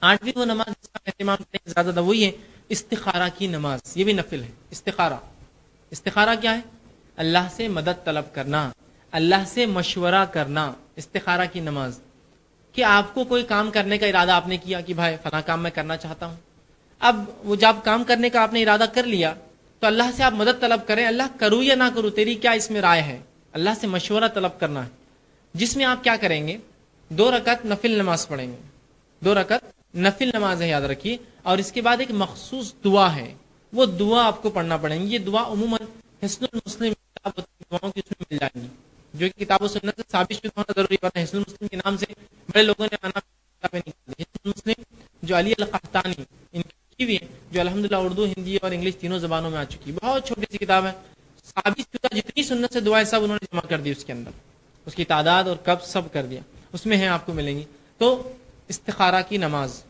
8ویں وہ نماز جس کا اہتمام کرنے کی زیادہ وہی ہے استخارہ کی نماز. یہ بھی نفل ہے. استخارہ کیا ہے؟ اللہ سے مدد طلب کرنا، اللہ سے مشورہ کرنا. استخارہ کی نماز کہ آپ کو کوئی کام کرنے کا ارادہ آپ نے کیا کہ بھائی فلاں کام میں کرنا چاہتا ہوں. اب وہ جب کام کرنے کا آپ نے ارادہ کر لیا تو اللہ سے آپ مدد طلب کریں، اللہ کروں یا نہ کروں، تیری کیا اس میں رائے ہے. اللہ سے مشورہ طلب کرنا ہے، جس میں آپ کیا کریں گے؟ 2 رکعت نفل نماز پڑھیں گے. 2 رکعت نفل نماز ہے، یاد رکھیے. اور اس کے بعد ایک مخصوص دعا ہے، وہ دعا آپ کو پڑھنا پڑیں گی. یہ دعا عموماً حسن المسلم دعاؤں کی اس میں مل جائیں گی، جو کہ کتاب و سنت سے ثابت شدہ ہونا ضروری ہے. حسن المسلم کے نام سے بڑے لوگوں نے کتابیں نکالی. حسن المسلم جو علی القحطانی ان کی بھی ہے، جو الحمدللہ اردو، ہندی اور انگلش تینوں زبانوں میں آ چکی ہے. بہت چھوٹی سی کتاب ہے، ثابت شدہ جتنی سنت سے دعائیں سب انہوں نے جمع کر دی اس کے اندر، اس کی تعداد اور کب سب کر دیا، اس میں ہیں، آپ کو ملیں گی. تو استخارہ کی نماز،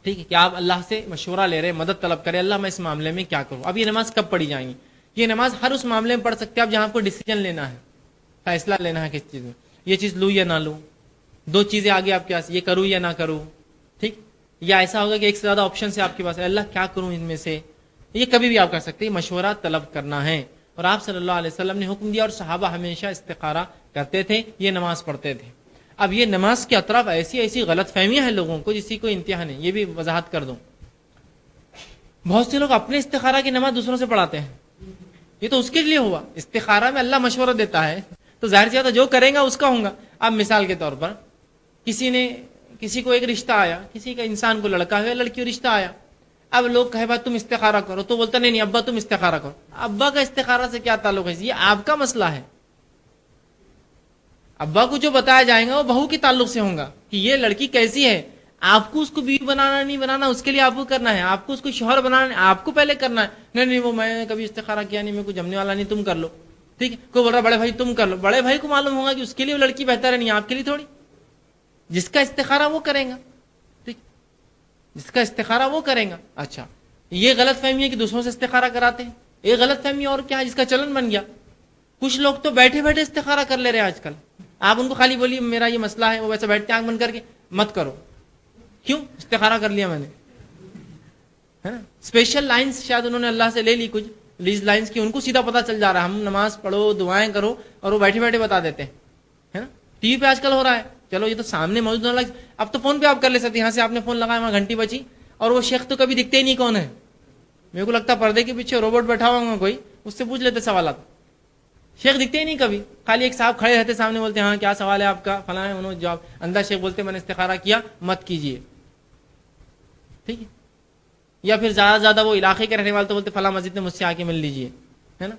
ٹھیک ہے، کہ آپ اللہ سے مشورہ لے رہے، مدد طلب کرے، اللہ میں اس معاملے میں کیا کروں. اب یہ نماز کب پڑھی جائیں گی؟ یہ نماز ہر اس معاملے میں پڑھ سکتے ہیں آپ جہاں آپ کو ڈیسیجن لینا ہے، فیصلہ لینا ہے کس چیز میں، یہ چیز لوں یا نہ لوں. 2 چیزیں آگے آپ کے پاس، یہ کروں یا نہ کروں. ٹھیک، یا ایسا ہوگا کہ ایک سے زیادہ آپشن سے آپ کے پاس ہے، اللہ کیا کروں ان میں سے. یہ کبھی بھی آپ کر سکتے ہیں، مشورہ طلب کرنا ہے. اور آپ صلی اللہ علیہ وسلم نے حکم دیا اور صحابہ ہمیشہ استخارہ کرتے تھے، یہ نماز پڑھتے تھے. اب یہ نماز کے اطراف ایسی غلط فہمیاں ہیں لوگوں کو جس کی کوئی انتہا نہیں. یہ بھی وضاحت کر دوں، بہت سے لوگ اپنے استخارہ کی نماز دوسروں سے پڑھاتے ہیں. یہ تو اس کے لیے ہوا، استخارہ میں اللہ مشورہ دیتا ہے تو ظاہر سی بات ہے جو کرے گا اس کا ہوگا. اب مثال کے طور پر کسی کو ایک رشتہ آیا، کسی کا انسان کو لڑکا ہے، لڑکی کو رشتہ آیا. اب لوگ کہے بھائی تم استخارہ کرو، تو بولتا نہیں ابا تم استخارہ کرو. ابا کا استخارہ سے کیا تعلق ہے؟ یہ آپ کا مسئلہ ہے. ابا کو جو بتایا جائے گا وہ بہو کے تعلق سے ہوگا کہ یہ لڑکی کیسی ہے. آپ کو اس کو بیوی بنانا نہیں بنانا اس کے لیے آپ کو کرنا ہے، آپ کو اس کو شوہر بنانا آپ کو پہلے کرنا ہے. نہیں وہ میں کبھی استخارہ کیا نہیں، میرے کو جمنے والا نہیں، تم کر لو. ٹھیک ہے، کوئی بول رہا بڑے بھائی تم کر لو، بڑے بھائی کو معلوم ہوگا کہ اس کے لیے وہ لڑکی بہتر ہے، نہیں آپ کے لیے تھوڑی. جس کا استخارہ وہ کرے گا، ٹھیک، جس کا استخارہ وہ کرے گا. اچھا، یہ غلط فہمی ہے کہ دوسروں سے استخارہ کراتے ہیں. یہ غلط فہمی اور کیا ہے جس کا چلن بن گیا. کچھ لوگ تو بیٹھے بیٹھے استخارہ کر لے رہے ہیں آج کل. آپ ان کو خالی بولیے میرا یہ مسئلہ ہے، وہ ویسے بیٹھتے آنکھ بند کر کے مت کرو. کیوں؟ استخارہ کر لیا میں نے، ہے نا. اسپیشل لائنز شاید انہوں نے اللہ سے لے لی، کچھ لیز لائنز کی، ان کو سیدھا پتہ چل جا رہا ہے ہم نماز پڑھو دعائیں کرو، اور وہ بیٹھے بیٹھے بتا دیتے ہیں، ہے نا. ٹی وی پہ آج کل ہو رہا ہے، چلو یہ تو سامنے موجود نہ لگ، اب تو فون پہ آپ کر لے سکتے. یہاں سے آپ نے فون لگایا، وہاں گھنٹی بچی، اور وہ شیخ تو کبھی دکھتے ہی نہیں کون ہے. میرے کو لگتا پردے کے پیچھے روبوٹ بیٹھا ہوا ہوگا کوئی، اس سے پوچھ لیتے سوالات. شیخ دکھتے ہی نہیں کبھی، خالی ایک صاحب کھڑے رہتے سامنے، بولتے ہاں کیا سوال ہے آپ کا، فلاں ہے، انہوں جواب. اندر شیخ بولتے میں نے استخارہ کیا، مت کیجیے. ٹھیک ہے، یا پھر زیادہ سے زیادہ وہ علاقے کے رہنے والے تو بولتے فلاں مسجد میں مجھ سے آ کے مل لیجیے، ہے نا.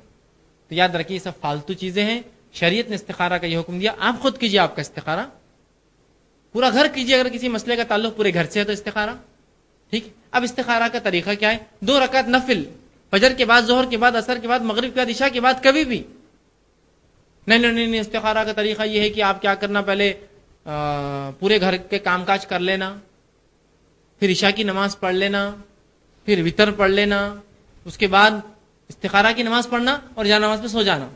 تو یاد رکھیے یہ سب فالتو چیزیں ہیں. شریعت نے استخارہ کا یہ حکم دیا، آپ خود کیجیے آپ کا استخارہ، پورا گھر کیجیے. اگر کسی مسئلے کا تعلق پورے گھر سے ہے تو استخارہ. ٹھیک. اب استخارہ کا طریقہ کیا ہے؟ 2 رکعت نفل، فجر کے بعد، ظہر کے بعد، عصر کے بعد، مغرب کے بعد، عشاء کے بعد، کبھی بھی نہیں. استخارہ کا طریقہ یہ ہے کہ آپ کیا کرنا، پہلے پورے گھر کے کام کاج کر لینا، پھر عشاء کی نماز پڑھ لینا، پھر وتر پڑھ لینا، اس کے بعد استخارہ کی نماز پڑھنا اور جا نماز پہ سو جانا.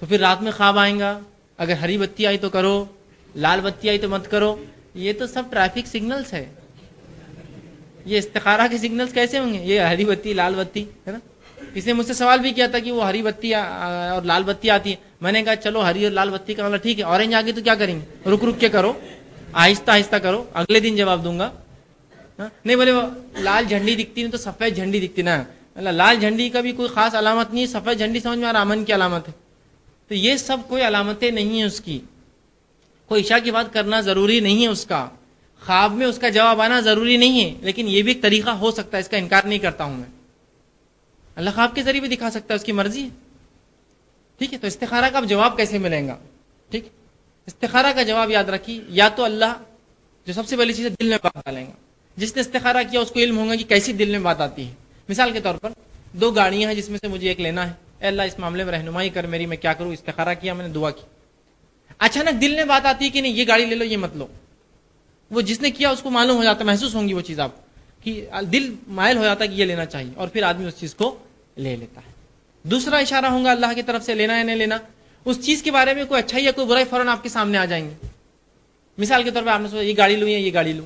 تو پھر رات میں خواب آئیں گا، اگر ہری بتی آئی تو کرو، لال بتی آئی تو مت کرو. یہ تو سب ٹریفک سگنلز ہے. یہ استخارہ کے سگنلز کیسے ہوں گے؟ یہ ہری بتی لال بتی ہے نا. کسی نے مجھ سے سوال بھی کیا تھا کہ وہ ہری بتی اور لال بتی آتی ہے. میں نے کہا چلو ہری اور لال بتی کا مطلب ٹھیک ہے، اورنج آ گئی تو کیا کریں گے؟ رک رک کے کرو، آہستہ آہستہ کرو، اگلے دن جواب دوں گا. نہیں بولے وہ لال جھنڈی دکھتی نہیں تو سفید جھنڈی دکھتی نا. لال جھنڈی کا بھی کوئی خاص علامت نہیں ہے، سفید جھنڈی سمجھ میں آ رہا امن کی علامت ہے. تو یہ سب کوئی علامتیں نہیں ہیں اس کی. کوئی عشاء کی بات کرنا ضروری نہیں ہے، اس کا خواب میں اس کا جواب آنا ضروری نہیں ہے، لیکن یہ بھی ایک طریقہ ہو سکتا ہے، اس کا انکار نہیں کرتا ہوں میں. اللہ خواب کے ذریعے بھی دکھا سکتا ہے، اس کی مرضی ہے. ٹھیک ہے. تو استخارہ کا اب جواب کیسے ملے گا؟ ٹھیک. استخارہ کا جواب یاد رکھیے، یا تو اللہ جو سب سے پہلی چیز ہے دل میں بات ڈالیں گا. جس نے استخارہ کیا اس کو علم ہوگا کہ کیسی دل میں بات آتی ہے. مثال کے طور پر 2 گاڑیاں ہیں جس میں سے مجھے ایک لینا ہے، اے اللہ اس معاملے میں رہنمائی کر میری، میں کیا کروں. استخارہ کیا میں نے، دعا کی. اچانک دل میں بات آتی ہے کہ نہیں یہ گاڑی لے لو یہ مت لو. وہ جس نے کیا اس کو معلوم ہو جاتا، محسوس ہوں گی وہ چیز آپ کہ دل مائل ہو جاتا ہے کہ یہ لینا چاہیے، اور پھر آدمی اس چیز کو لے لیتا ہے. دوسرا اشارہ ہوگا اللہ کی طرف سے، لینا یا نہیں لینا. اس چیز کے بارے میں کوئی اچھائی یا کوئی برائی فوراً آپ کے سامنے آ جائیں گے. مثال کے طور پہ آپ نے سوچا یہ گاڑی لوں یا یہ گاڑی لوں.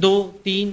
2 3